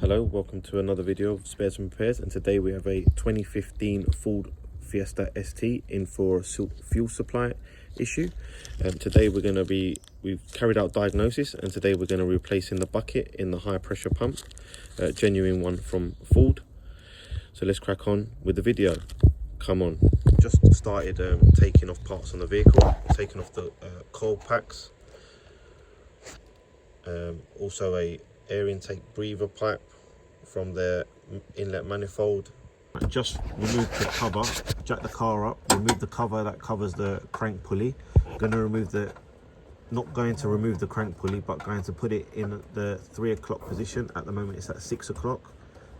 Hello, welcome to another video of Spares and Repairs, and today we have a 2015 Ford Fiesta ST in for a fuel supply issue. Today we've carried out diagnosis, and today we're going to be replacing the bucket in the high pressure pump, genuine one from Ford. So let's crack on with the video. Come on. Just started taking off parts on the vehicle, taking off the coil packs, also a air intake breather pipe from the inlet manifold. Just remove the cover, jack the car up, remove the cover that covers the crank pulley. Not going to remove the crank pulley, but going to put it in the 3 o'clock position. At the moment it's at 6 o'clock,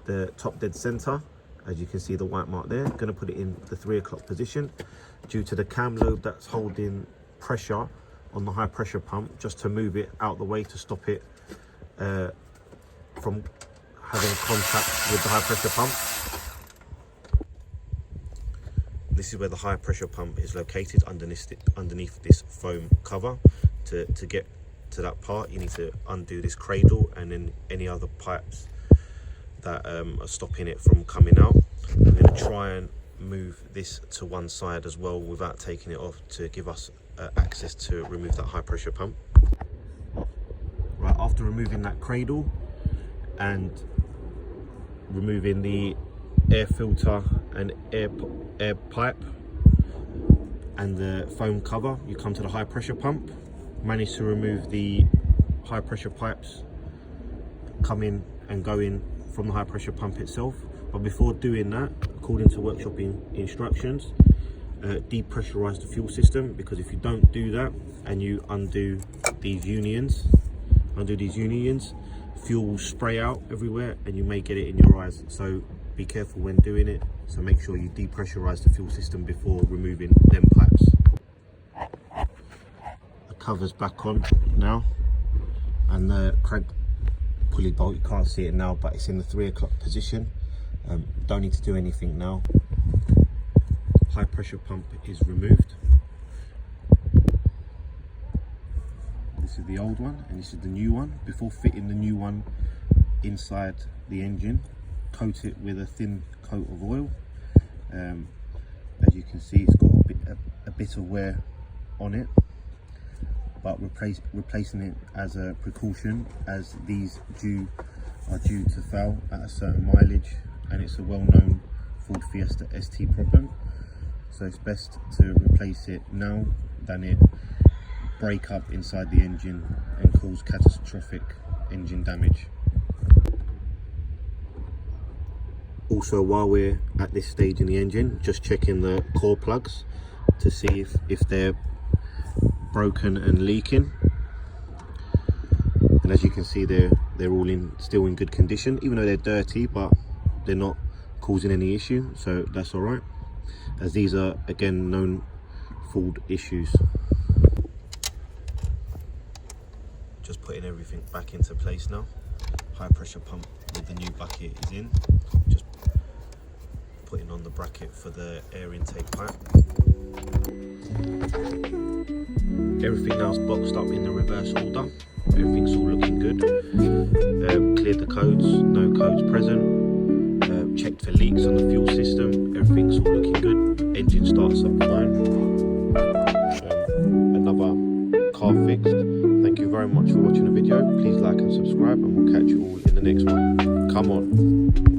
the top dead center. As you can see the white mark there, going to put it in the 3 o'clock position due to the cam lobe that's holding pressure on the high pressure pump, just to move it out the way to stop it from having contact with the high pressure pump. This is where the high pressure pump is located, underneath this foam cover. To get to that part, you need to undo this cradle and then any other pipes that are stopping it from coming out. I'm going to try and move this to one side as well without taking it off, to give us access to remove that high pressure pump. Right, after removing that cradle and removing the air filter and air pipe and the foam cover, you come to the high pressure pump. Manage to remove the high pressure pipes coming and going from the high pressure pump itself. But before doing that, according to workshop instructions, depressurize the fuel system, because if you don't do that and you undo these unions, fuel will spray out everywhere and you may get it in your eyes. So be careful when doing it. So make sure you depressurize the fuel system before removing them pipes. The cover's back on now, and the crank pulley bolt, you can't see it now, but it's in the 3 o'clock position. Don't need to do anything now. High pressure pump is removed. This is the old one and this is the new one. Before fitting the new one inside the engine, coat it with a thin coat of oil. As you can see, it's got a bit of wear on it, but replacing it as a precaution, as these are due to fail at a certain mileage, and it's a well-known Ford Fiesta ST problem. So it's best to replace it now than it break up inside the engine and cause catastrophic engine damage. Also, while we're at this stage in the engine, just checking the core plugs to see if they're broken and leaking. And as you can see, they're all still in good condition, even though they're dirty, but they're not causing any issue, so that's all right, as these are again known Ford issues. Just putting everything back into place now. High pressure pump with the new bucket is in. Just putting on the bracket for the air intake pipe. Everything now is boxed up in the reverse order. Everything's all looking good. Cleared the codes, no codes present. Checked for leaks on the fuel system. Everything's all looking good. Engine starts up fine. Another car fixed. Thank you very much for watching the video. Please like and subscribe, and we'll catch you all in the next one. Come on.